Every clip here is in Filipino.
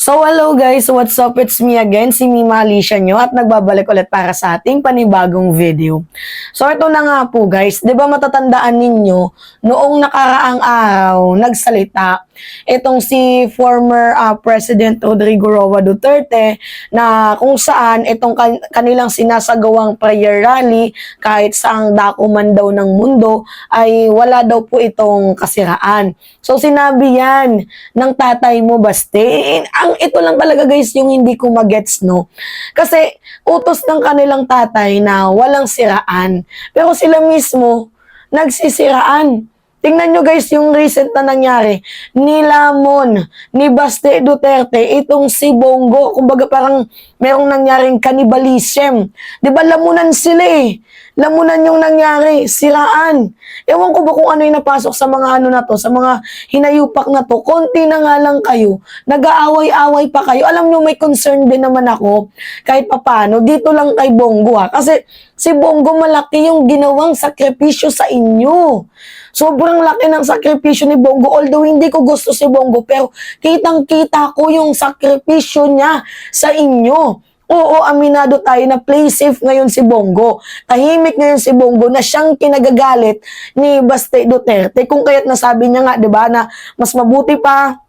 So hello guys, what's up? It's me again, si Mima Alicia nyo at nagbabalik ulit para sa ating panibagong video. So ito na nga po guys, di ba matatandaan ninyo, noong nakaraang araw, nagsalita itong si former President Rodrigo Roa Duterte na kung saan itong kanilang sinasagawang prayer rally kahit saang dako man daw ng mundo ay wala daw po itong kasiraan. So sinabi yan ng tatay mo Baste, ito lang talaga guys yung hindi ko magets, no? Kasi utos ng kanilang tatay na walang siraan. Pero sila mismo nagsisiraan. Tingnan nyo guys yung recent na nangyari. Nilamon ni Baste Duterte itong si Bongo. Kumbaga parang merong nangyaring cannibalism. Diba lamunan sila eh. Lamunan yung nangyari. Siraan. Ewan ko ba kung ano yung napasok sa mga ano na to, sa mga hinayupak na to. Konti na nga lang kayo. Nag-aaway-away pa kayo. Alam nyo may concern din naman ako kahit papano. Dito lang kay Bongo ha. Kasi si Bongo malaki yung ginawang sakripisyo sa inyo. Sobrang laki ng sakripisyo ni Bongo. Although hindi ko gusto si Bongo, pero kitang-kita ko yung sakripisyo niya sa inyo. Oo, aminado tayo na play safe ngayon si Bongo. Tahimik ngayon si Bongo na siyang kinagagalit ni Baste Duterte. Kung kaya't nasabi niya nga, 'di ba, na mas mabuti pa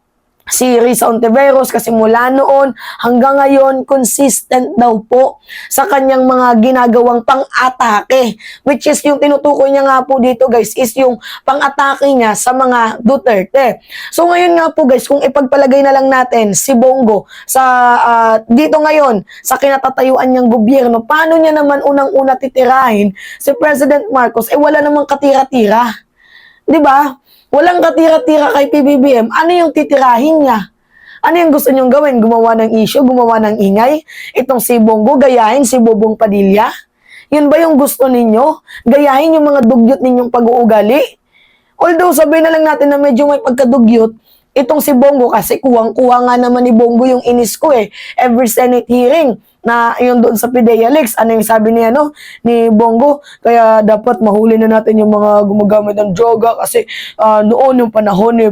si Risa Ontiveros kasi mula noon hanggang ngayon consistent daw po sa kanyang mga ginagawang pang-atake, which is yung tinutukoy niya nga po dito guys is yung pang-atake niya sa mga Duterte. So ngayon nga po guys, kung ipagpalagay na lang natin si Bongo sa dito ngayon sa kinatatayuan niyang gobyerno, paano niya naman unang-una titirahin si President Marcos? Wala namang katira-tira, 'di ba? Walang katira-tira kay PBBM. Ano yung titirahin niya? Ano yung gusto niyong gawin? Gumawa ng issue? Gumawa ng ingay? Itong si Bongo, gayahin si Bobong Padilla? Yun ba yung gusto ninyo? Gayahin yung mga dugyot ninyong pag-uugali? Although, sabihin na lang natin na medyo may pagkadugyot, itong si Bongo kasi kuwang-kuwa nga naman ni Bongo yung inis ko eh. Every Senate hearing na yun doon sa PDEA Leaks, ano yung sabi niya ni Bongo, kaya dapat mahuli na natin yung mga gumagamit ng droga kasi noon yung panahon ni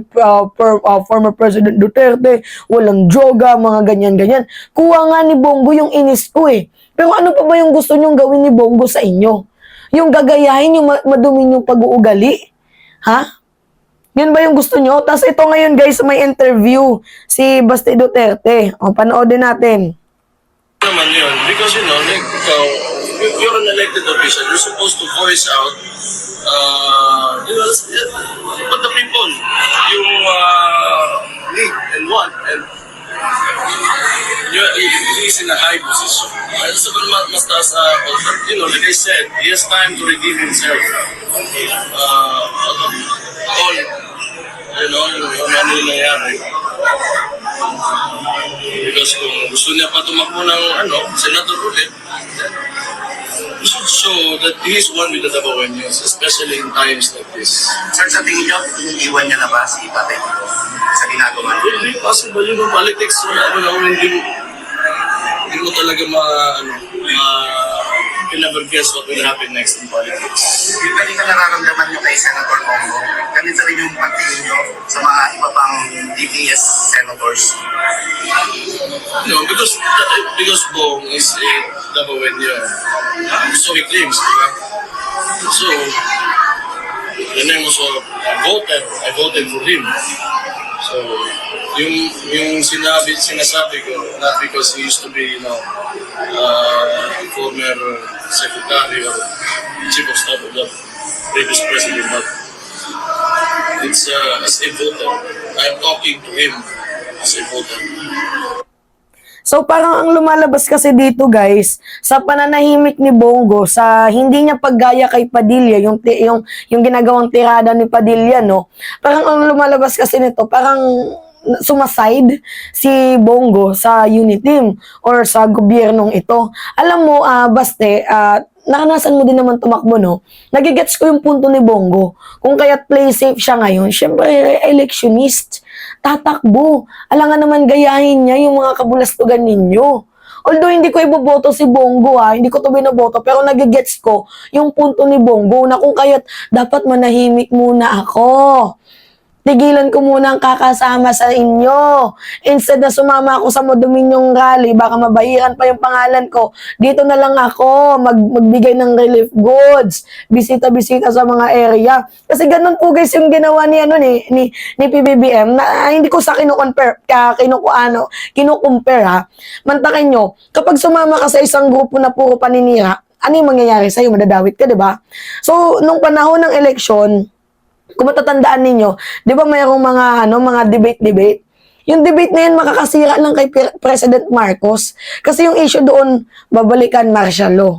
former President Duterte, walang droga, mga ganyan-ganyan. Kuha nga ni Bongo yung inis ko eh. Pero ano pa ba yung gusto nyong gawin ni Bongo sa inyo? Yung gagayahin, yung madumi yung pag-uugali? Ha? Yun ba yung gusto nyo? Tapos ito ngayon guys, may interview si Baste Duterte. O, panoodin natin. Naman yun. Because like ikaw, you're an elected official. You're supposed to voice out, what the people, yung need and want. And he's in a high position. Right? So, mas taas like I said, he has time to redeem himself. All, yung ano yung nangyari. Because kung gusto niya pa tumakbo ng senator ulit, we should show that he is one with the Dabawenyos, especially in times like this. Sir, sa tingin niyo, iniiwan niya na ba si Tatay Digong sa ginagawa niya? Hindi possible yun ng politics. Hindi mo talaga never guess what will happen next in politics. Yung kanina nararamdaman niyo kay Senator Bongo, ganito rin yung pagtingin niyo sa mga iba pang DPS senators? No, because Bong is a Dabawenyo. So he claims, diba? So, the name was I voted for him. So, yung sinasabi ko, not because he used to be, former secretary or chief of staff of the previous president, but it's as a voter. I'm talking to him as a voter. So parang ang lumalabas kasi dito guys, sa pananahimik ni Bongo, sa hindi niya paggaya kay Padilla, yung ginagawang tirada ni Padilla, no? Parang ang lumalabas kasi nito, parang sumaside si Bongo sa unity team or sa gobyernong ito. Alam mo, Baste, naranasan mo din naman tumakbo, no? Nagigets ko yung punto ni Bongo. Kung kaya't play safe siya ngayon, syempre, electionist. Tatakbo. Alangan naman gayahin niya yung mga kabulastugan ninyo. Although hindi ko iboboto si Bongo hindi ko to binoboto, pero nagigets ko yung punto ni Bongo na kung kaya't dapat manahimik muna ako. tigilan ko muna ang kakasama sa inyo. Instead na sumama ako sa Modominiong rally, baka mabahiran pa yung pangalan ko. Dito na lang ako, magbigay ng relief goods, bisita-bisita sa mga area. Kasi ganun po guys yung ginawa ni, ni PBBM, na hindi ko sa kinukumpare ha. Mantakin nyo, kapag sumama ka sa isang grupo na puro paninira, ano yung mangyayari sa'yo? Madadawit ka, di ba? So, nung panahon ng eleksyon, kung matatandaan ninyo, di ba mayroong mga debate? Yung debate na yun, makakasira lang kay President Marcos. Kasi yung issue doon, babalikan martial law.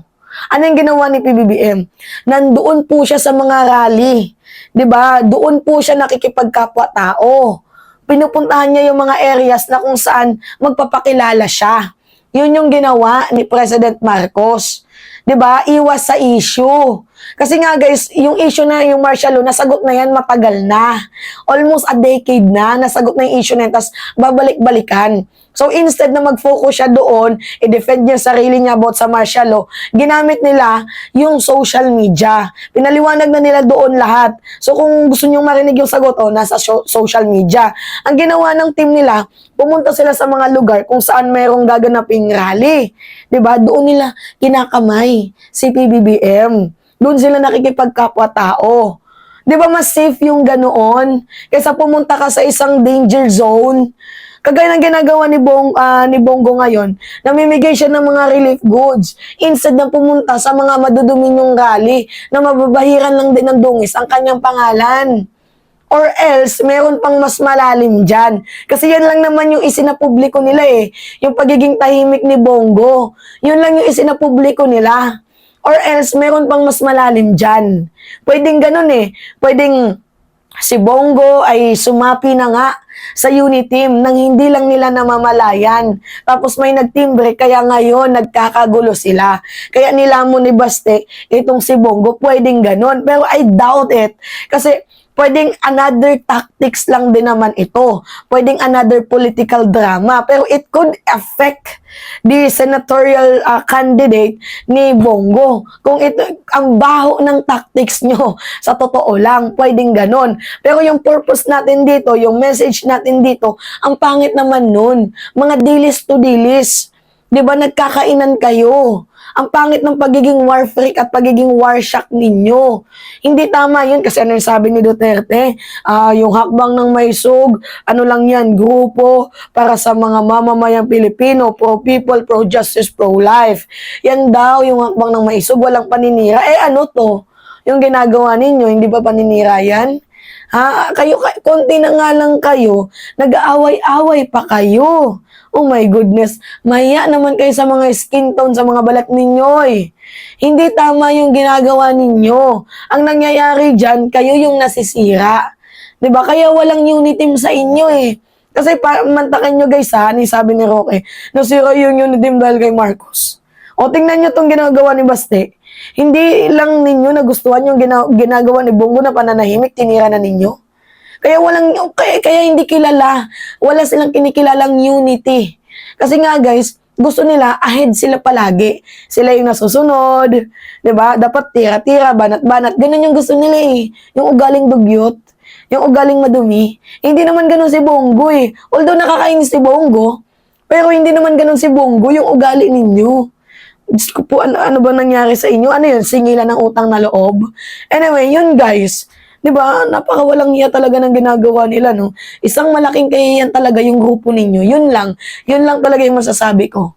Ano yung ginawa ni PBBM? Nandoon po siya sa mga rally. Di ba? Doon po siya nakikipagkapwa-tao. Pinupuntahan niya yung mga areas na kung saan magpapakilala siya. Yun yung ginawa ni President Marcos. 'Di ba? Iwas sa issue. Kasi nga guys, yung issue na yung martial law, nasagot na yan matagal na. Almost a decade na, nasagot na yung issue na yan, tapos babalik-balikan. So instead na mag-focus siya doon, i-defend niya sarili niya about sa martial law, ginamit nila yung social media. Pinaliwanag na nila doon lahat. So kung gusto niyong marinig yung sagot, nasa social media. Ang ginawa ng team nila, pumunta sila sa mga lugar kung saan mayroong gaganaping rally. 'Di ba? Doon nila kinakamay si PBBM. Doon sila nakikipagkapwa-tao. 'Di ba mas safe yung ganoon kaysa pumunta ka sa isang danger zone? Kagaya ng ginagawa ni Bongo ngayon, namimigay siya ng mga relief goods. Instead na pumunta sa mga maduduming rally na mababahiran lang din ng dungis ang kanyang pangalan. Or else, meron pang mas malalim dyan. Kasi yan lang naman yung isinapubliko nila eh. Yung pagiging tahimik ni Bongo. Yun lang yung isinapubliko nila. Or else, meron pang mas malalim dyan. Pwedeng ganun eh. Pwedeng si Bongo ay sumapi na nga sa unit team nang hindi lang nila namamalayan. Tapos may nagtimbre, kaya ngayon nagkakagulo sila. Kaya nilamon ni Baste, itong si Bongo, pwedeng ganun. Pero I doubt it. Kasi pwedeng another tactics lang din naman ito. Pwedeng another political drama. Pero it could affect the senatorial candidate ni Bongo. Kung ito, ang baho ng tactics nyo, sa totoo lang, pwedeng ganon. Pero yung purpose natin dito, yung message natin dito, ang pangit naman nun. Mga dilis to dilis. Di ba nagkakainan kayo? Ang pangit ng pagiging war freak at pagiging war shock ninyo. Hindi tama yun kasi ano yung sabi ni Duterte? Yung hakbang ng maisog, ano lang yan, grupo para sa mga mamamayang Pilipino, pro-people, pro-justice, pro-life. Yan daw yung hakbang ng maisog, walang paninira. Ano to? Yung ginagawa ninyo, hindi ba paninira yan? Konti na nga lang kayo, nag-aaway-away pa kayo. Oh my goodness, mahiya naman kayo sa mga skin tone, sa mga balat ninyo eh. Hindi tama yung ginagawa ninyo. Ang nangyayari dyan, kayo yung nasisira. 'Di ba? Kaya walang unity team sa inyo eh. Kasi mantakin nyo guys sabi ni Roque, nasira yung unity team dahil kay Marcos. O tingnan nyo tong ginagawa ni Baste. Hindi lang ninyo nagustuhan yung ginagawa ni Bongo na pananahimik, tinira na ninyo. Kaya kaya hindi kilala. Wala silang kinikilalang unity. Kasi nga guys, gusto nila ahead sila palagi. Sila yung nasusunod, 'di ba? Dapat tira-tira, banat-banat. Ganun yung gusto nila eh. Yung ugaling dugyot, yung ugaling madumi. Hindi naman ganun si Bongo eh. Although nakakainis si Bongo, pero hindi naman ganun si Bongo yung ugali ninyo. Diyos ko po, ano ba nangyari sa inyo? Ano yun? Singilan ng utang na loob? Anyway, yun guys. 'Di ba? Napakawalang hiya talaga ng ginagawa nila, no? Isang malaking kahihiyan talaga yung grupo ninyo. Yun lang talaga yung masasabi ko.